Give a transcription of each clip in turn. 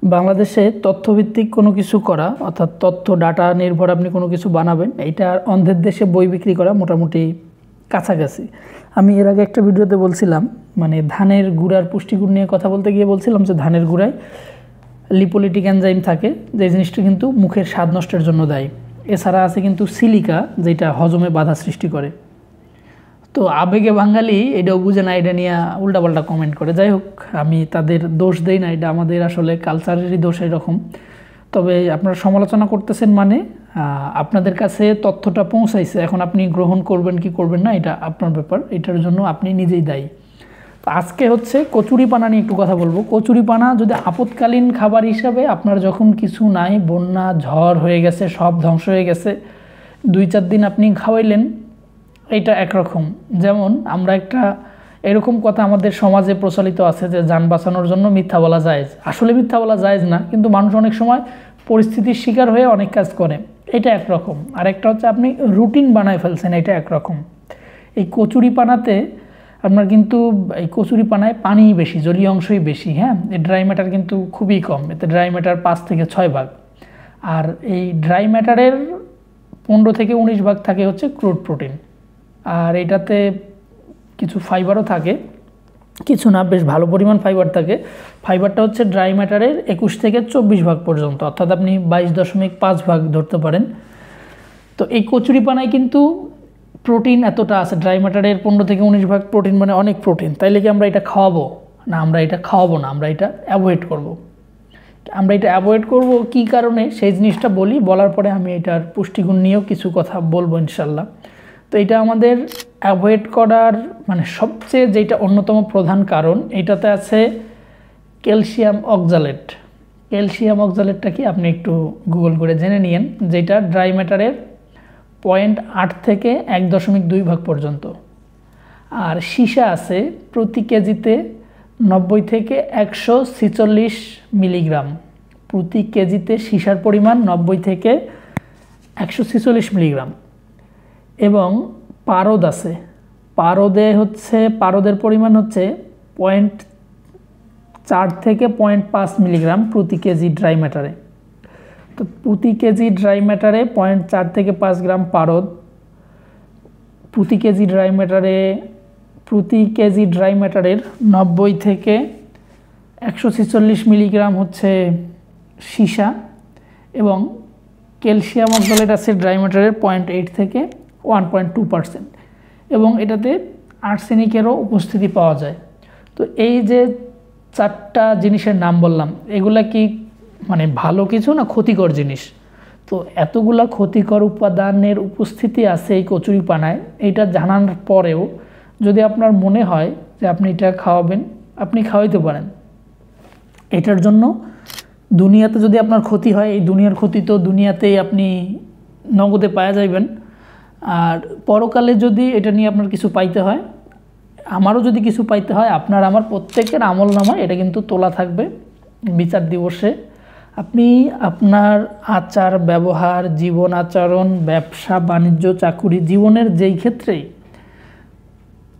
বাংলাদেশে তথ্যভিত্তিক কোনো কিছু করা অর্থাৎ তথ্য ডাটা নির্ভর আপনি কোনো কিছু বানাবেন, এইটা অন্যের দেশে বই বিক্রি করা মোটামুটি কাছাকাছি। আমি এর আগে একটা ভিডিওতে বলছিলাম, মানে ধানের গুঁড়ার পুষ্টিগুণ নিয়ে কথা বলতে গিয়ে বলছিলাম যে ধানের গুঁড়ায় লিপোলিটিক এনজাইম থাকে, যে জিনিসটা কিন্তু মুখের স্বাদ নষ্টের জন্য দায়ী। এছাড়া আছে কিন্তু সিলিকা, যেটা হজমে বাধা সৃষ্টি করে। তো আবেগে বাঙালি এটাও বুঝে না, এটা নিয়ে উল্টাপাল্টা কমেন্ট করে। যাই হোক, আমি তাদের দোষ দেই না, এটা আমাদের আসলে কালচারেরই দোষ এরকম। তবে আপনারা সমালোচনা করতেছেন মানে আপনাদের কাছে তথ্যটা পৌঁছাইছে, এখন আপনি গ্রহণ করবেন কি করবেন না এটা আপনার ব্যাপার, এটার জন্য আপনি নিজেই দায়ী। তো আজকে হচ্ছে কচুরিপানা নিয়ে একটু কথা বলবো। কচুরিপানা যদি আপৎকালীন খাবার হিসাবে, আপনার যখন কিছু নাই, বন্যা ঝড় হয়ে গেছে, সব ধ্বংস হয়ে গেছে, 2-4 দিন আপনি খাওয়াইলেন, এইটা একরকম। যেমন আমরা একটা এরকম কথা আমাদের সমাজে প্রচলিত আছে যে যান বাঁচানোর জন্য মিথ্যা বলা জায়েজ। আসলে মিথ্যা বলা জায়েজ না, কিন্তু মানুষ অনেক সময় পরিস্থিতির শিকার হয়ে অনেক কাজ করে, এটা একরকম। আর একটা হচ্ছে আপনি রুটিন বানায় ফেলছেন, এটা একরকম। এই কচুরিপানাতে আপনার কিন্তু এই কচুরিপানায় পানি বেশি, জলীয় অংশই বেশি। হ্যাঁ, এই ড্রাই ম্যাটার কিন্তু খুবই কম, এতে ড্রাই ম্যাটার 5 থেকে 6 ভাগ। আর এই ড্রাই ম্যাটারের 15 থেকে 19 ভাগ থাকে হচ্ছে ক্রুড প্রোটিন। আর এটাতে কিছু ফাইবারও থাকে, কিছু না, বেশ ভালো পরিমাণ ফাইবার থাকে। ফাইবারটা হচ্ছে ড্রাই ম্যাটারের 21 থেকে 24 ভাগ পর্যন্ত, অর্থাৎ আপনি 22.5 ভাগ ধরতে পারেন। তো এই কচুরিপানায় কিন্তু প্রোটিন এতটা আছে, ড্রাই ম্যাটারের 15 থেকে 19 ভাগ প্রোটিন, মানে অনেক প্রোটিন। তাইলে কি আমরা এটা খাওয়াবো? না, আমরা এটা খাওয়াবো না, আমরা এটা অ্যাভয়েড করব। আমরা এটা অ্যাভয়েড করব কী কারণে, সেই জিনিসটা বলি, বলার পরে আমি এটার পুষ্টিগুণ নিয়েও কিছু কথা বলবো ইনশাল্লাহ। তো এটা আমাদের অ্যাভয়েড করার মানে সবচেয়ে যেটা অন্যতম প্রধান কারণ, এটাতে আছে ক্যালসিয়াম অক্সালেট। ক্যালসিয়াম অক্সালেটটা কি আপনি একটু গুগল করে জেনে নিন, যেটা ড্রাই ম্যাটারের 0.8 থেকে 1.2 ভাগ পর্যন্ত। আর সীসা আছে প্রতি কেজিতে 90 থেকে 146 মিলিগ্রাম। প্রতি কেজিতে সীসার পরিমাণ 90 থেকে 146 মিলিগ্রাম। এবং পারদ আছে, পারদের পরিমাণ হচ্ছে 0.4 থেকে 0.5 মিলিগ্রাম প্রতি কেজি ড্রাই ম্যাটারে। তো প্রতি কেজি ড্রাই ম্যাটারে 0.4 থেকে 5 গ্রাম পারদ, প্রতি কেজি ড্রাই ম্যাটারের 90 থেকে 146 মিলিগ্রাম হচ্ছে সীসা, এবং ক্যালসিয়াম অক্সালেট আছে ড্রাই ম্যাটারের 0.8 থেকে 1.2%, এবং এটাতে আর্সেনিকেরও উপস্থিতি পাওয়া যায়। তো এই যে 4টা জিনিসের নাম বললাম, এগুলা কি মানে ভালো কিছু না ক্ষতিকর জিনিস? তো এতগুলা ক্ষতিকর উপাদানের উপস্থিতি আছে এই কচুরিপানায়, এইটা জানার পরেও যদি আপনার মনে হয় যে আপনি এটা খাওয়াবেন, আপনি খাওয়াইতে পারেন। এটার জন্য দুনিয়াতে যদি আপনার ক্ষতি হয়, এই দুনিয়ার ক্ষতি তো দুনিয়াতেই আপনি নগদে পাওয়া যাইবেন। আর পরকালে যদি এটা নিয়ে আপনার কিছু পাইতে হয়, আমারও যদি কিছু পাইতে হয়, আপনার আমার প্রত্যেকের আমল নামায় এটা কিন্তু তোলা থাকবে বিচার দিবসে। আপনি আপনার আচার ব্যবহার, জীবন আচরণ, ব্যবসা বাণিজ্য, চাকুরি, জীবনের যেই ক্ষেত্রেই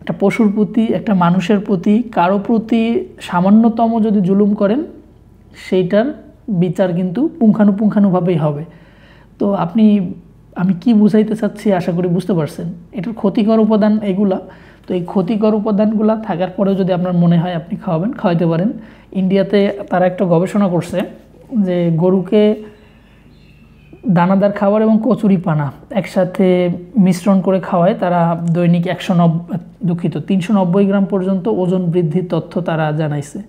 একটা পশুর প্রতি, একটা মানুষের প্রতি, কারো প্রতি সামান্যতম যদি জুলুম করেন, সেইটার বিচার কিন্তু পুঙ্খানুপুঙ্খানুভাবেই হবে। তো আমি কি বুঝাইতে চাচ্ছি আশা করি বুঝতে পারছেন। এটার ক্ষতিকর উপাদান এগুলা। তো এই ক্ষতিকর উপাদানগুলো থাকার পরেও যদি আপনার মনে হয় আপনি খাওয়াইতে পারেন। ইন্ডিয়াতে তারা একটা গবেষণা করছে যে গরুকে দানাদার খাবার এবং কচুরিপানা একসাথে মিশ্রণ করে খাওয়ায়, তারা দৈনিক 390 গ্রাম পর্যন্ত ওজন বৃদ্ধির তথ্য তারা জানাইছে।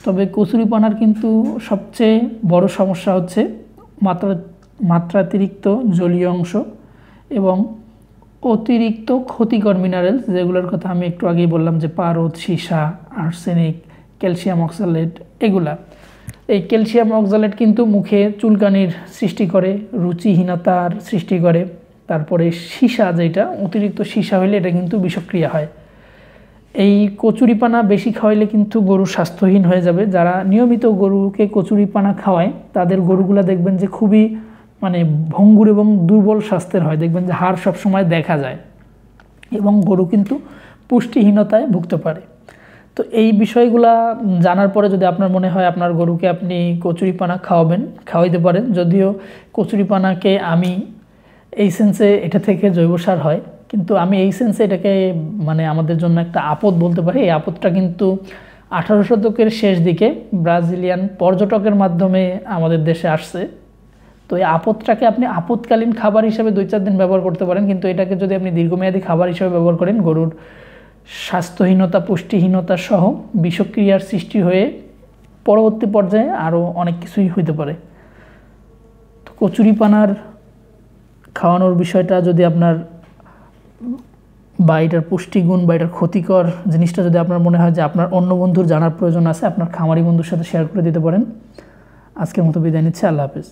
তবে কচুরিপানার কিন্তু সবচেয়ে বড় সমস্যা হচ্ছে মাত্রাতিরিক্ত জলীয় অংশ এবং অতিরিক্ত ক্ষতিকর মিনারেলস, যেগুলোর কথা আমি একটু আগেই বললাম, যে পারদ, সীসা, আর্সেনিক, ক্যালসিয়াম অক্সালেট, এগুলা। এই ক্যালসিয়াম অক্সালেট কিন্তু মুখে চুলকানির সৃষ্টি করে, রুচিহীনতার সৃষ্টি করে। তারপরে সীসা, যেটা অতিরিক্ত সীসা হইলে এটা কিন্তু বিষক্রিয়া হয়। এই কচুরিপানা বেশি খাওয়াইলে কিন্তু গরু স্বাস্থ্যহীন হয়ে যাবে। যারা নিয়মিত গরুকে কচুরিপানা খাওয়ায় তাদের গরুগুলা দেখবেন যে খুবই মানে ভঙ্গুর এবং দুর্বল স্বাস্থ্যের হয়, দেখবেন যে হাড় সবসময় দেখা যায়, এবং গরু কিন্তু পুষ্টিহীনতায় ভুগতে পারে। তো এই বিষয়গুলা জানার পরে যদি আপনার মনে হয় আপনার গরুকে আপনি কচুরিপানা খাওয়াইতে পারেন। যদিও কচুরিপানাকে আমি এই সেন্সে এটা থেকে জৈব সার হয়, কিন্তু আমি এই সেন্সে এটাকে মানে আমাদের জন্য একটা আপদ বলতে পারি। এই আপদটা কিন্তু 18 শতকের শেষ দিকে ব্রাজিলিয়ান পর্যটকের মাধ্যমে আমাদের দেশে আসছে। তো এই আপদটাকে আপনি আপদকালীন খাবার হিসেবে 2-4 দিন ব্যবহার করতে পারেন, কিন্তু এটাকে যদি আপনি দীর্ঘমেয়াদী খাবার হিসেবে ব্যবহার করেন, গরুর স্বাস্থ্যহীনতা, পুষ্টিহীনতা সহ বিষক্রিয়ার সৃষ্টি হয়ে পরবর্তী পর্যায়ে আরও অনেক কিছুই হইতে পারে। তো কচুরিপানার খাওয়ানোর বিষয়টা যদি আপনার বা এটার পুষ্টিগুণ বা এটার ক্ষতিকর জিনিসটা যদি আপনার মনে হয় যে আপনার অন্য বন্ধুর জানার প্রয়োজন আছে, আপনার খামারি বন্ধুর সাথে শেয়ার করে দিতে পারেন। আজকের মতো বিদায় নিচ্ছি। আল্লাহ হাফেজ।